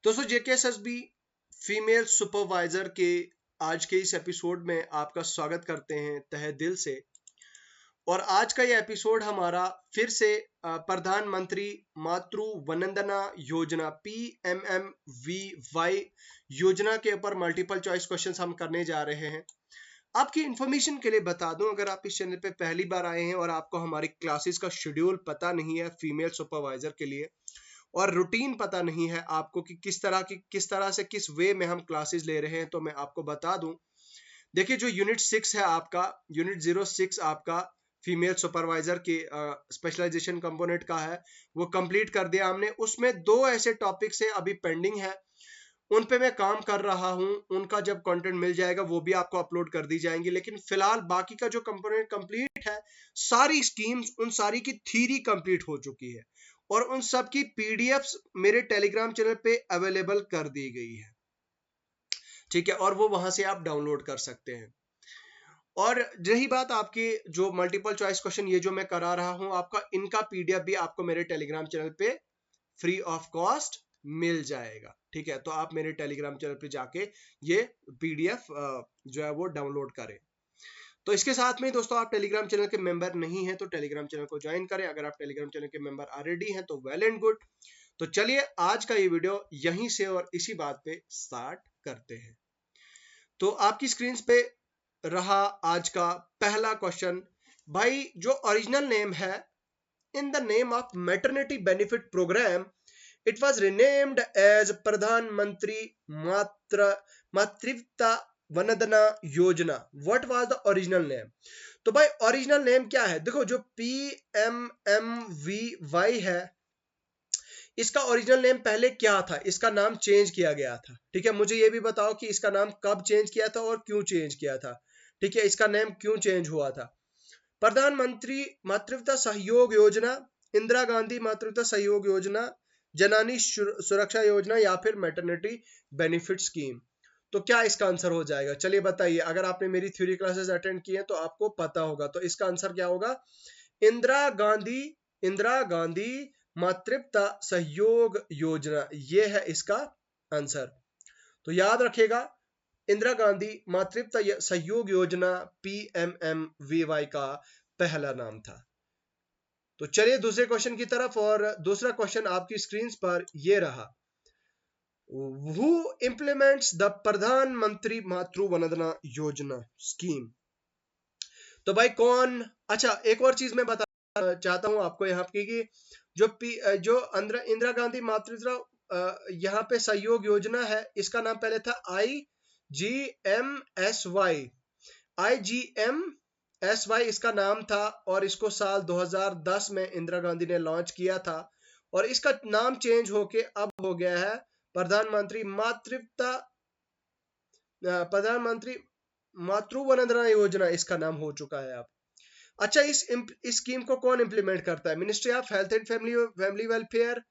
दोस्तों JKSSB female supervisor के आज के इस एपिसोड में आपका स्वागत करते हैं तहे दिल से। और आज का ये एपिसोड हमारा फिर से प्रधानमंत्री मातृ वंदना योजना PMMVY योजना के ऊपर मल्टीपल चॉइस क्वेश्चंस हम करने जा रहे हैं। आपकी इंफॉर्मेशन के लिए बता दूं, अगर आप इस चैनल पे पहली बार आए हैं और आपको हमारी क्लासेस का शेड्यूल पता नहीं है फीमेल सुपरवाइजर के लिए और रूटीन पता नहीं है आपको कि किस तरह से किस वे में हम क्लासेस ले रहे हैं, तो मैं आपको बता दूं। देखिए, जो यूनिट 6 है आपका, यूनिट 06 आपका फीमेल सुपरवाइजर के स्पेशलाइजेशन कंपोनेंट का है, वो कंप्लीट कर दिया हमने। उसमें 2 ऐसे टॉपिक्स है अभी पेंडिंग है, उन पे मैं काम कर रहा हूं। उनका जब कंटेंट मिल जाएगा वो भी आपको अपलोड कर दी जाएंगी, लेकिन फिलहाल बाकी का जो कंपोनेंट कंप्लीट है, सारी स्कीम्स उन सारी की थ्योरी कंप्लीट हो चुकी है और उन सब की पीडीएफ्स मेरे टेलीग्राम चैनल पे अवेलेबल कर दी गई है, ठीक है, और वो वहां से आप डाउनलोड कर सकते हैं। और रही बात आपकी जो मल्टीपल चॉइस क्वेश्चन ये जो मैं करा रहा हूं आपका, इनका पीडीएफ भी आपको मेरे टेलीग्राम चैनल पे फ्री ऑफ कॉस्ट मिल जाएगा, ठीक है। तो आप मेरे टेलीग्राम चैनल पे जाके ये पीडीएफ जो है वो डाउनलोड करें। तो इसके साथ में दोस्तों, आप टेलीग्राम चैनल के मेंबर नहीं हैं तो टेलीग्राम चैनल को ज्वाइन करें। अगर आप टेलीग्राम चैनल के मेंबर ऑलरेडी हैं तो वेल एंड गुड। तो चलिए आज का ये वीडियो यहीं से और इसी बात पे स्टार्ट करते हैं। तो आपकी स्क्रीन पे रहा आज का पहला क्वेश्चन। भाई, जो ओरिजिनल नेम है, in the name of maternity benefit program it was renamed as प्रधानमंत्री मातृत्व Vandana Yojana. what was the original name? तो भाई ओरिजिनल नेम क्या है? देखो, जो PMMVY है, इसका ओरिजिनल नेम पहले क्या था? इसका नाम चेंज किया गया था, ठीक है। मुझे ये भी बताओ कि इसका नाम कब चेंज किया था और क्यों चेंज किया था, ठीक है। इसका नेम क्यों चेंज हुआ था? प्रधानमंत्री मातृत्व सहयोग योजना, इंदिरा गांधी मातृत्व सहयोग योजना, जनानी सुरक्षा योजना, या फिर मैटरनिटी बेनिफिट स्कीम। तो क्या इसका आंसर हो जाएगा? चलिए बताइए। अगर आपने मेरी थ्योरी क्लासेस अटेंड की है तो आपको पता होगा। तो इसका आंसर क्या होगा? इंदिरा गांधी मातृत्व सहयोग योजना, ये है इसका आंसर। तो याद रखेगा, इंदिरा गांधी मातृत्व सहयोग योजना PMMVY का पहला नाम था। तो चलिए दूसरे क्वेश्चन की तरफ। और दूसरा क्वेश्चन आपकी स्क्रीन पर ये रहा। Who implements the प्रधानमंत्री मातृ वंदना योजना स्कीम? तो भाई कौन? अच्छा, एक और चीज मैं बताना चाहता हूं आपको यहाँ की कि जो इंदिरा गांधी मातृत्व यहाँ पे सहयोग योजना है, इसका नाम पहले था IGMSY इसका नाम था, और इसको साल 2010 में इंदिरा गांधी ने लॉन्च किया था, और इसका नाम चेंज होके अब हो गया है प्रधानमंत्री मातृ वंदना योजना, इसका नाम हो चुका है अब। अच्छा, इस स्कीम को कौन इंप्लीमेंट करता है? Ministry of health and family welfare,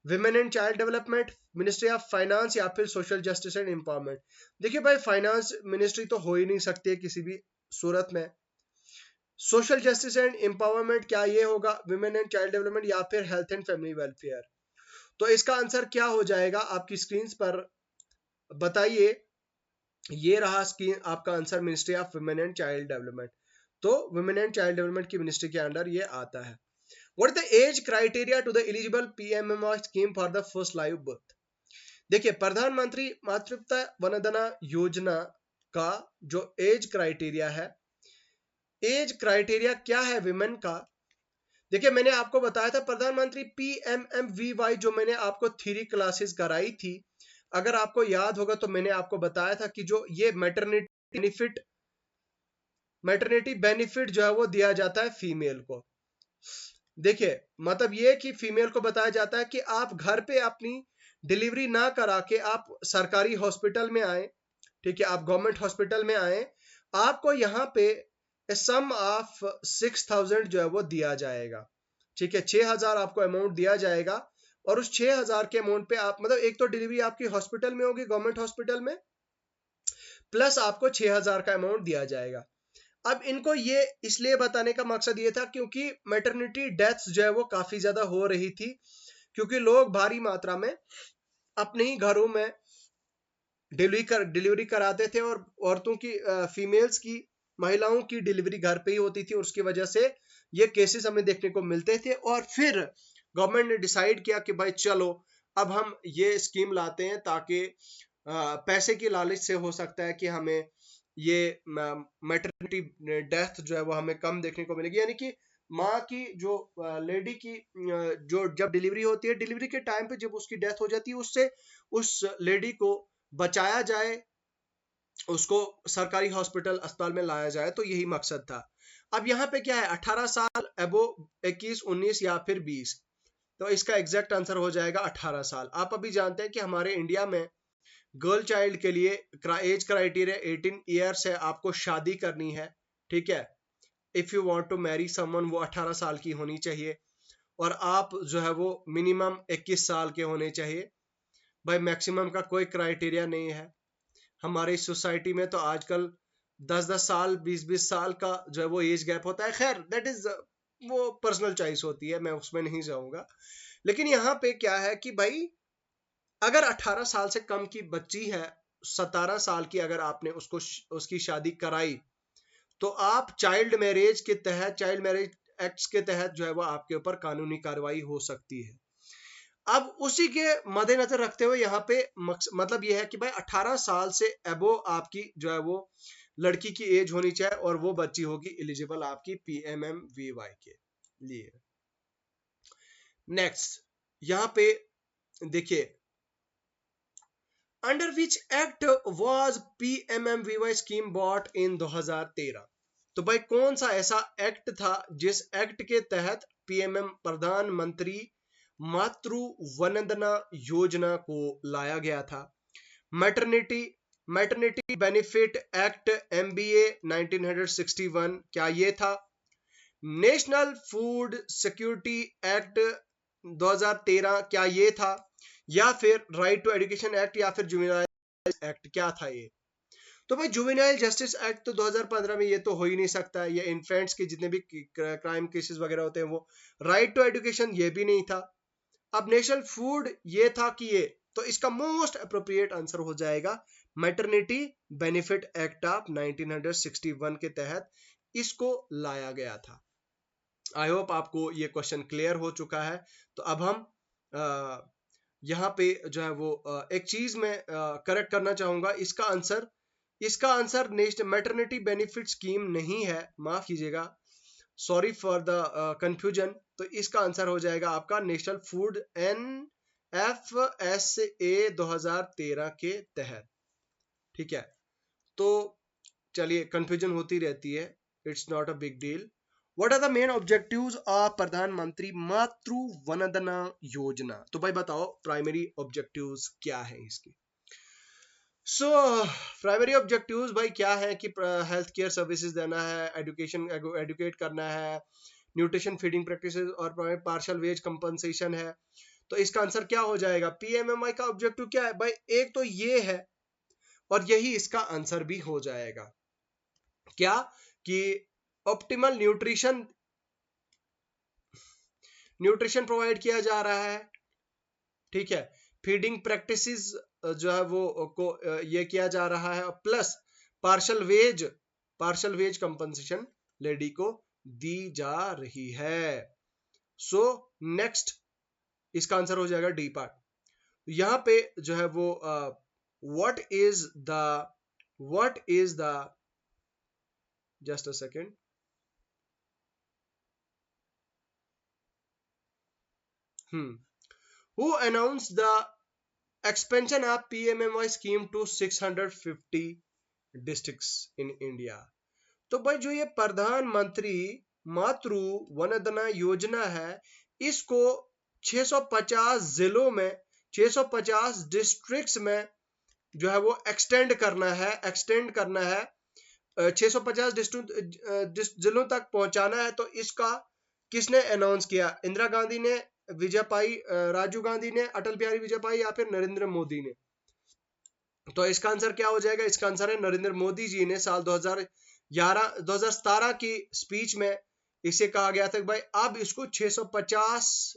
women and child development, ministry of finance, या फिर सोशल जस्टिस एंड एम्पावरमेंट। देखिए भाई, फाइनेंस मिनिस्ट्री तो हो ही नहीं सकती है किसी भी सूरत में। सोशल जस्टिस एंड एम्पावरमेंट क्या ये होगा? विमेन एंड चाइल्ड डेवलपमेंट या फिर हेल्थ एंड फैमिली वेलफेयर। तो इसका आंसर क्या हो जाएगा? आपकी स्क्रीन पर बताइए। ये रहा स्क्रीन आपका answer, ministry of women and child development. तो विमेन एंड चाइल्ड डेवलपमेंट की मिनिस्ट्री के अंडर ये आता है। What is the age criteria to the eligible PMMY scheme for the first live birth? देखिए, प्रधानमंत्री मातृत्व वंदना योजना का जो एज क्राइटेरिया है, एज क्राइटेरिया क्या है विमेन का? देखिए, मैंने आपको बताया था प्रधानमंत्री PMMVY, जो मैंने आपको थ्योरी क्लासेस कराई थी, अगर आपको याद होगा तो मैंने आपको बताया था कि जो ये मैटरनिटी बेनिफिट जो है वो दिया जाता है फीमेल को। देखिए, मतलब ये कि फीमेल को बताया जाता है कि आप घर पे अपनी डिलीवरी ना करा के आप सरकारी हॉस्पिटल में आए, ठीक है, आप गवर्नमेंट हॉस्पिटल में आए, आपको यहाँ पे सम ऑफ 6000 जो है वो दिया जाएगा, ठीक है। 6000 आपको अमाउंट दिया जाएगा, और उस 6000 के अमाउंट पे आप, मतलब एक तो डिलीवरी आपकी हॉस्पिटल में होगी, गवर्नमेंट हॉस्पिटल में, प्लस आपको 6000 का अमाउंट दिया जाएगा। अब इनको ये इसलिए बताने का मकसद ये था क्योंकि मैटरनिटी डेथ्स जो है वो काफी ज्यादा हो रही थी, क्योंकि लोग भारी मात्रा में अपने ही घरों में डिलीवरी कराते थे, और औरतों की फीमेल्स की, महिलाओं की डिलीवरी घर पे ही होती थी, और उसकी वजह से ये केसेस हमें देखने को मिलते थे। और फिर गवर्नमेंट ने डिसाइड किया कि भाई चलो अब हम ये स्कीम लाते हैं, ताकि पैसे की लालच से हो सकता है कि हमें ये मैटरनिटी डेथ जो है वो हमें कम देखने को मिलेगी, यानी कि माँ की जो लेडी की जो जब डिलीवरी होती है, डिलीवरी के टाइम पे जब उसकी डेथ हो जाती है, उससे उस लेडी को बचाया जाए, उसको सरकारी हॉस्पिटल अस्पताल में लाया जाए, तो यही मकसद था। अब यहाँ पे क्या है, 18 साल एबो, 21, 19 या फिर 20, तो इसका एग्जैक्ट आंसर हो जाएगा 18 साल। आप अभी जानते हैं कि हमारे इंडिया में गर्ल चाइल्ड के लिए एज क्राइटेरिया 18 ईयर्स है, आपको शादी करनी है, ठीक है, if you want to marry someone, वो 18 साल की होनी चाहिए, और आप जो है वो मिनिमम 21 साल के होने चाहिए। भाई मैक्सिमम का कोई क्राइटेरिया नहीं है हमारी सोसाइटी में, तो आजकल 10-10 साल, 20-20 साल का जो है वो एज गैप होता है। खैर दैट इज वो पर्सनल चॉइस होती है, मैं उसमें नहीं जाऊंगा। लेकिन यहाँ पे क्या है कि भाई अगर 18 साल से कम की बच्ची है, 17 साल की अगर आपने उसकी शादी कराई, तो आप चाइल्ड मैरिज के तहत, चाइल्ड मैरिज एक्ट्स के तहत जो है वो आपके ऊपर कानूनी कार्रवाई हो सकती है। अब उसी के मद्देनजर रखते हुए यहाँ पे मतलब ये है कि भाई 18 साल से अबो आपकी जो है वो लड़की की एज होनी चाहिए, और वो बच्ची होगी एलिजिबल आपकी PMMVY के लिए। नेक्स्ट यहाँ पे देखिए, under which act was PMMVY scheme bought in 2013। तो भाई कौन सा ऐसा एक्ट था जिस एक्ट के तहत PMM, प्रधानमंत्री मातृ वंदना योजना को लाया गया था? Maternity maternity benefit act MBA 1961, क्या ये था? नेशनल फूड सिक्योरिटी एक्ट 2013, क्या ये था? या फिर राइट टू एजुकेशन एक्ट, या फिर जुवेनाइल एक्ट, क्या था ये? तो भाई जुवेनाइल जस्टिस एक्ट तो 2015 में, ये तो हो ही नहीं सकता। ये इन्फेंट्स के जितने भी क्राइम केसेस वगैरह होते हैं वो। राइट टू एजुकेशन ये भी नहीं था। अब नेशनल फूड ये था कि ये, तो इसका मोस्ट अप्रोप्रिएट आंसर हो जाएगा मैटरनिटी बेनिफिट एक्ट ऑफ 1961 के तहत इसको लाया गया था। आई होप आपको ये क्वेश्चन क्लियर हो चुका है। तो अब हम यहाँ पे जो है वो एक चीज मैं करेक्ट करना चाहूंगा, इसका आंसर मैटरनिटी बेनिफिट स्कीम नहीं है, माफ कीजिएगा, सॉरी फॉर द कंफ्यूजन। तो इसका आंसर हो जाएगा आपका नेशनल फूड NFSA 2013 के तहत, ठीक है। तो चलिए, कंफ्यूजन होती रहती है, it's not a big deal. What are the main objectives of Pradhan Mantri Matru Vandana Yojana? तो भाई बताओ प्राइमरी ऑब्जेक्टिव्स क्या है इसकी? सो प्राइमरी ऑब्जेक्टिव्स भाई क्या है कि हेल्थ केयर सर्विसेज देना है, एडुकेट करना है, न्यूट्रिशन फीडिंग प्रैक्टिसेस, और पार्शियल वेज कंपनसेशन है। तो इसका आंसर क्या हो जाएगा? PMMY का ऑब्जेक्टिव क्या है भाई? एक तो ये है, और यही इसका आंसर भी हो जाएगा। क्या कि ऑप्टिमल न्यूट्रिशन प्रोवाइड किया जा रहा है, ठीक है, फीडिंग प्रैक्टिसेस जो है वो को ये किया जा रहा है, plus partial wage compensation lady को दी जा रही है। सो नेक्स्ट इसका आंसर हो जाएगा डी पार्ट। यहां पे जो है वो what is the just a second, who announced the expansion of PMMY scheme to 650 districts in India? तो भाई जो ये प्रधानमंत्री मातृ वंदना योजना है, इसको 650 जिलों में, 650 डिस्ट्रिक्ट्स में जो है वो एक्सटेंड करना है 650 जिलों तक पहुंचाना है। तो इसका किसने अनाउंस किया? इंदिरा गांधी ने विजय पाई, राजीव गांधी ने अटल बिहारी विजय पाई, या फिर नरेंद्र मोदी ने? तो इसका आंसर क्या हो जाएगा? इसका आंसर है नरेंद्र मोदी जी ने साल 2017 की स्पीच में इसे कहा गया था कि भाई अब इसको 650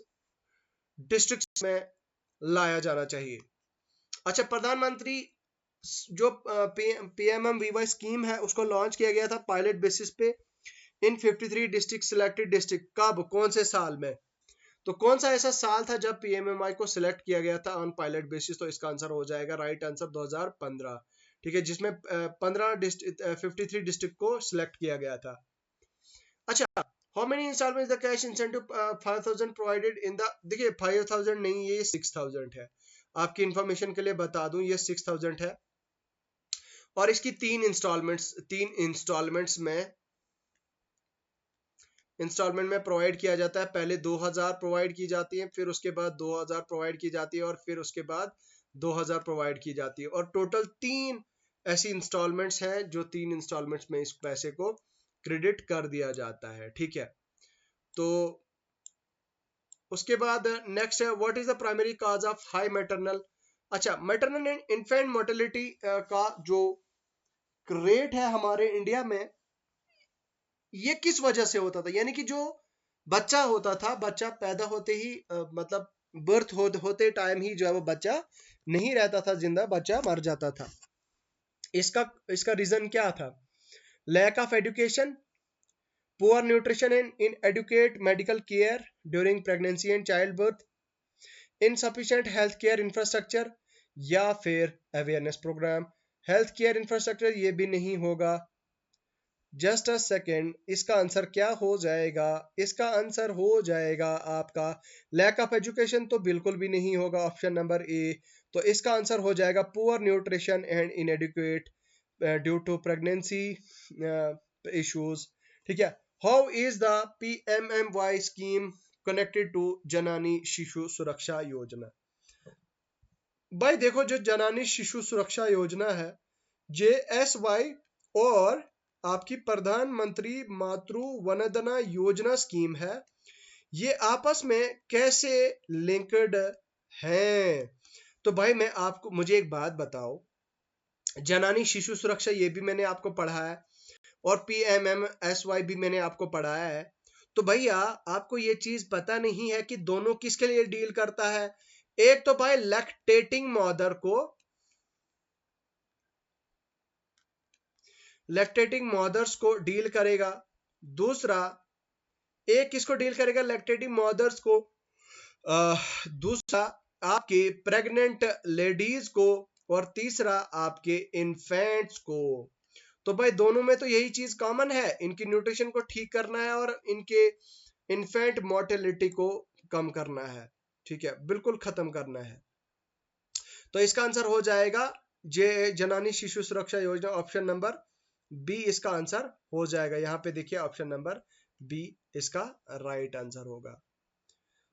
डिस्ट्रिक्ट में लाया जाना चाहिए। अच्छा, प्रधानमंत्री जो PMMVY स्कीम है उसको लॉन्च किया गया था पायलट बेसिस पे इन 53 डिस्ट्रिक्ट सिलेक्टेड डिस्ट्रिक्ट। कब, कौन से साल में? तो कौन सा ऐसा साल था जब PMMI को सिलेक्ट किया गया था ऑन पायलट बेसिस? तो इसका आंसर हो जाएगा राइट आंसर 2015। ठीक है, जिसमें 15 डिस्ट्रिक्ट 53 डिस्ट्रिक्ट को सिलेक्ट किया गया था। अच्छा, how many installment the cash incentive 5000 provided in the, देखिए 5000 नहीं, ये 6000 है। आपकी इंफॉर्मेशन के लिए बता दूं, ये 6000 है और इसकी तीन इंस्टॉलमेंट में प्रोवाइड किया जाता है। पहले 2000 प्रोवाइड की जाती है, फिर उसके बाद 2000 प्रोवाइड की जाती है और फिर उसके बाद 2000 प्रोवाइड की जाती है और टोटल 3 ऐसी इंस्टॉलमेंट्स हैं जो 3 इंस्टॉलमेंट्स में इस पैसे को क्रेडिट कर दिया जाता है। ठीक है, तो उसके बाद नेक्स्ट है, what is the primary cause of high maternal. अच्छा, मैटरनल एंड इन्फेंट मोर्टेलिटी का जो रेट है हमारे इंडिया में, ये किस वजह से होता था? यानी कि जो बच्चा होता था, बच्चा पैदा होते ही मतलब होते टाइम ही जो है वो बच्चा नहीं रहता था जिंदा, बच्चा मर जाता था। इसका इसका रीजन क्या था? Lack of education, poor nutrition and inadequate medical care during pregnancy and childbirth, insufficient health care infrastructure, या फिर awareness program. Health care infrastructure ये भी नहीं होगा। जस्ट अ सेकेंड, इसका आंसर क्या हो जाएगा? इसका आंसर हो जाएगा आपका लैक ऑफ एजुकेशन, तो बिल्कुल भी नहीं होगा ऑप्शन नंबर ए। तो इसका आंसर हो जाएगा poor nutrition and inadequate due to pregnancy issues. ठीक है, how is the PMMY scheme connected to Janani Shishu सुरक्षा योजना? भाई देखो, जो जनानी शिशु सुरक्षा योजना है, JSY, और आपकी प्रधानमंत्री मातृ वंदना योजना स्कीम है, ये आपस में कैसे लिंक्ड हैं? तो भाई मैं आपको, मुझे एक बात बताओ, जनानी शिशु सुरक्षा ये भी मैंने आपको पढ़ा है और PMMSY भी मैंने आपको पढ़ाया है। तो भैया आपको ये चीज पता नहीं है कि दोनों किसके लिए डील करता है? एक तो भाई लैक्टेटिंग मदर्स को डील करेगा, दूसरा एक किसको डील करेगा? लैक्टेटिंग मदर्स को, दूसरा आपके प्रेग्नेंट लेडीज को, और तीसरा आपके इन्फेंट्स को। तो भाई दोनों में तो यही चीज कॉमन है, इनकी न्यूट्रिशन को ठीक करना है और इनके इन्फेंट मोर्टेलिटी को कम करना है। ठीक है, बिल्कुल खत्म करना है। तो इसका आंसर हो जाएगा जनानी शिशु सुरक्षा योजना, ऑप्शन नंबर बी इसका आंसर हो जाएगा। यहां पे देखिए ऑप्शन नंबर बी इसका राइट आंसर होगा।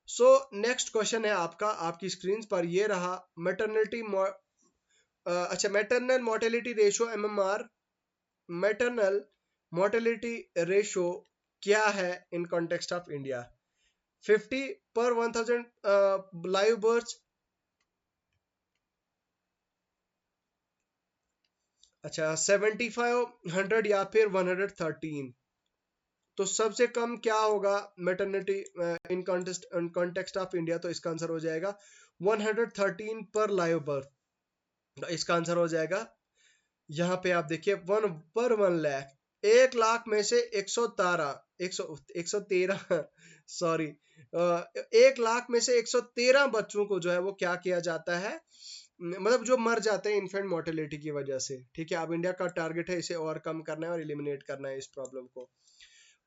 सो नेक्स्ट क्वेश्चन है आपका, आपकी स्क्रीन पर ये रहा, मैटरनिटी अच्छा, maternal mortality ratio MMR, maternal mortality ratio क्या है इन कॉन्टेक्स्ट ऑफ इंडिया? 50 पर 1000 लाइव बर्थ, अच्छा 7500 या फिर 113। तो सबसे कम क्या होगा maternity in context of India? तो इसका आंसर हो जाएगा 113 पर लाइव बर्थ। तो इसका आंसर हो जाएगा, यहाँ पे आप देखिए 1/1 लाख, 1 लाख में से 113 सॉरी, 1 लाख में से 113 बच्चों को जो है वो क्या किया जाता है, मतलब जो मर जाते हैं इन्फेंट मोर्टेलिटी की वजह से। ठीक है, अब इंडिया का टारगेट है इसे और कम करना है और एलिमिनेट करना है इस प्रॉब्लम को।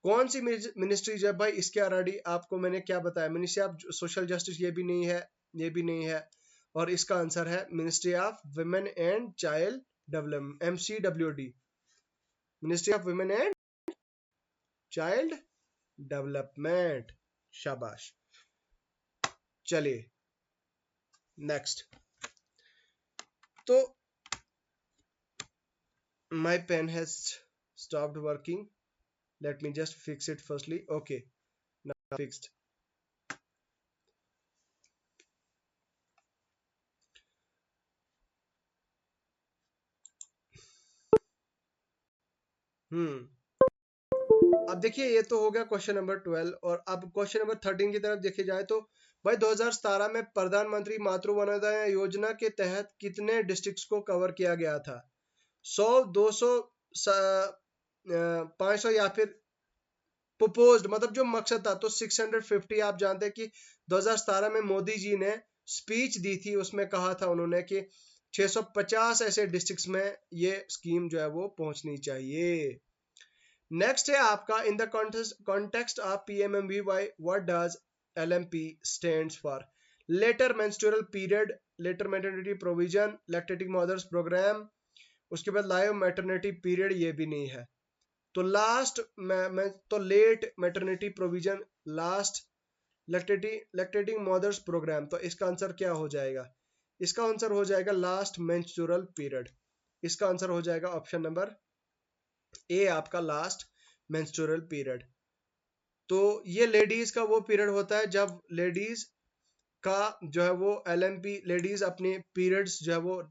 कौन सी मिनिस्ट्री जब भाई, इसके ऑलरेडी आपको मैंने क्या बताया, मिनिस्ट्री ऑफ सोशल जस्टिस ये भी नहीं है, ये भी नहीं है, और इसका आंसर है ministry of women and child development, MCWD, ministry of women and child development. शाबाश। चलिए नेक्स्ट। तो my pen has stopped working, let me just fix it firstly. Okay, now fixed. अब देखिए, ये तो हो गया क्वेश्चन नंबर 12, और अब क्वेश्चन नंबर 13 की तरफ देखे जाए तो भाई 2017 में प्रधानमंत्री मातृ वंदना योजना के तहत कितने डिस्ट्रिक्ट्स को कवर किया गया था? 100, 200, 500 या फिर प्रपोज्ड मतलब जो मकसद था तो 650। आप जानते हैं कि 2017 में मोदी जी ने स्पीच दी थी, उसमें कहा था उन्होंने कि 650 ऐसे डिस्ट्रिक्ट्स में ये स्कीम जो है वो पहुंचनी चाहिए। नेक्स्ट है आपका, in the context of PMMVY what does LMP stands for? Later menstrual period, later maternity provision, lactating mothers programme, उसके बाद लाइव मैटरनिटी पीरियड, ये भी नहीं है। तो लास्ट में तो late maternity provision, last lactating mothers program, तो इसका आंसर क्या हो जाएगा? इसका आंसर हो जाएगा लास्ट मेंस्ट्रुअल पीरियड। इसका आंसर हो जाएगा ऑप्शन नंबर ए आपका, लास्ट मेंस्ट्रुअल पीरियड। तो ये लेडीज का वो पीरियड होता है जब लेडीज का जो है वो एलएमपी, लेडीज अपने पीरियड्स जो है वो